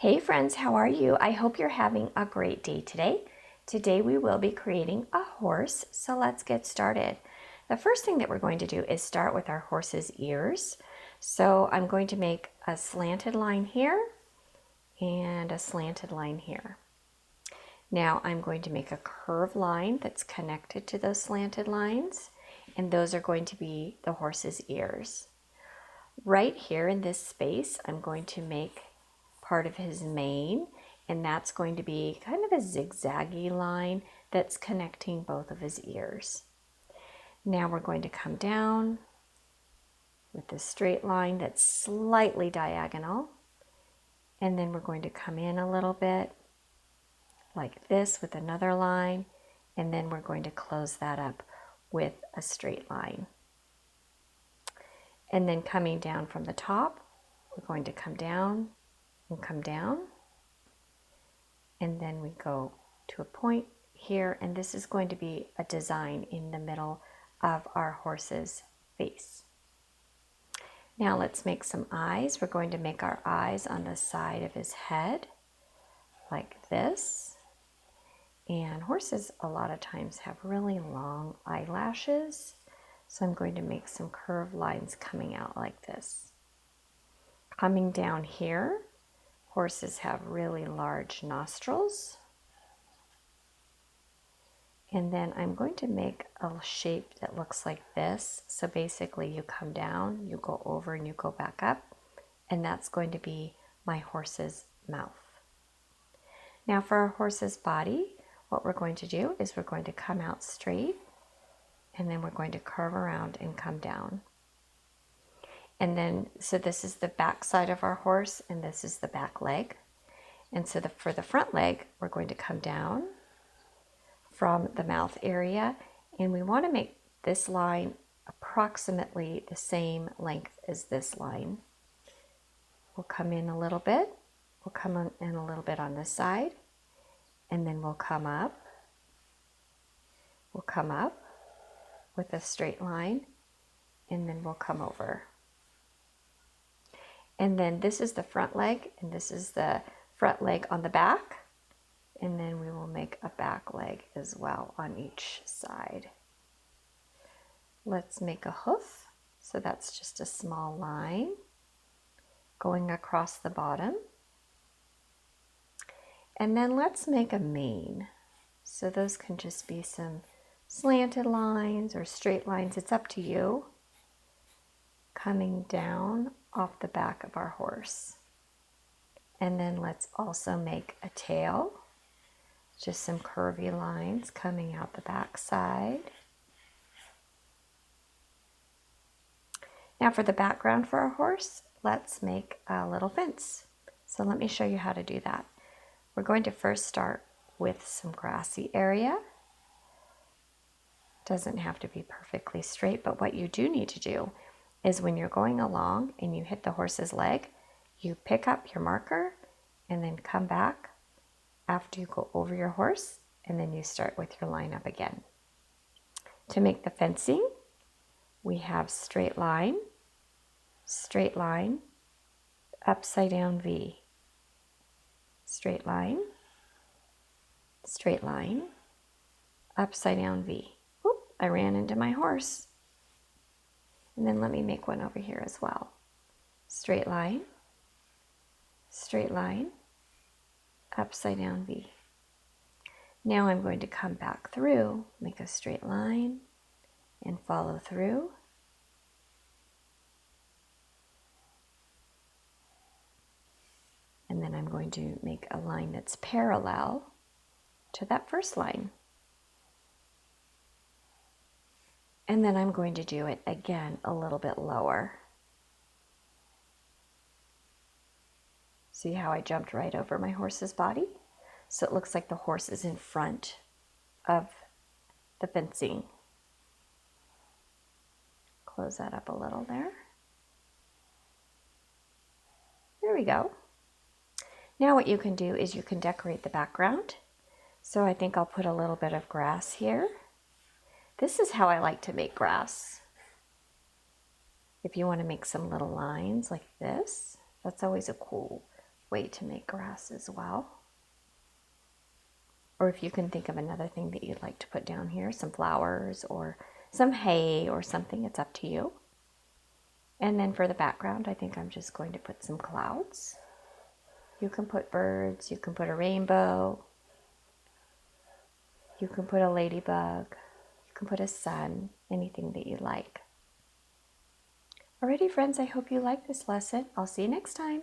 Hey friends, how are you? I hope you're having a great day today. Today we will be creating a horse, so let's get started. The first thing that we're going to do is start with our horse's ears. So I'm going to make a slanted line here and a slanted line here. Now I'm going to make a curved line that's connected to those slanted lines, and those are going to be the horse's ears. Right here in this space, I'm going to make part of his mane, and that's going to be kind of a zigzaggy line that's connecting both of his ears. Now we're going to come down with this straight line that's slightly diagonal, and then we're going to come in a little bit like this with another line, and then we're going to close that up with a straight line. And then coming down from the top, we're going to come down and come down, and then we go to a point here, and this is going to be a design in the middle of our horse's face. Now let's make some eyes. We're going to make our eyes on the side of his head like this. And horses a lot of times have really long eyelashes, so I'm going to make some curved lines coming out like this. Coming down here, horses have really large nostrils. And then I'm going to make a shape that looks like this. So basically you come down, you go over, and you go back up, and that's going to be my horse's mouth. Now for our horse's body, what we're going to do is we're going to come out straight, and then we're going to curve around and come down. And then, so this is the back side of our horse, and this is the back leg. And so for the front leg, we're going to come down from the mouth area, and we want to make this line approximately the same length as this line. We'll come in a little bit, we'll come in a little bit on this side, and then we'll come up with a straight line, and then we'll come over. And then this is the front leg, and this is the front leg on the back, and then we will make a back leg as well on each side. Let's make a hoof. So that's just a small line going across the bottom. And then let's make a mane. So those can just be some slanted lines or straight lines, it's up to you, coming down off the back of our horse. And then let's also make a tail, just some curvy lines coming out the back side. Now for the background for our horse, let's make a little fence. So let me show you how to do that. We're going to first start with some grassy area. Doesn't have to be perfectly straight, but what you do need to do is when you're going along and you hit the horse's leg, you pick up your marker and then come back after you go over your horse, and then you start with your line up again. To make the fencing, we have straight line, upside down V, straight line, upside down V. Oop, I ran into my horse. And then let me make one over here as well. Straight line, upside down V. Now I'm going to come back through, make a straight line, and follow through. And then I'm going to make a line that's parallel to that first line. And then I'm going to do it again a little bit lower. See how I jumped right over my horse's body? So it looks like the horse is in front of the fencing. Close that up a little there. There we go. Now what you can do is you can decorate the background. So I think I'll put a little bit of grass here. This is how I like to make grass. If you want to make some little lines like this, that's always a cool way to make grass as well. Or if you can think of another thing that you'd like to put down here, some flowers or some hay or something, it's up to you. And then for the background, I think I'm just going to put some clouds. You can put birds, you can put a rainbow, you can put a ladybug, you can put a sun, anything that you like. Alrighty friends, I hope you like this lesson. I'll see you next time.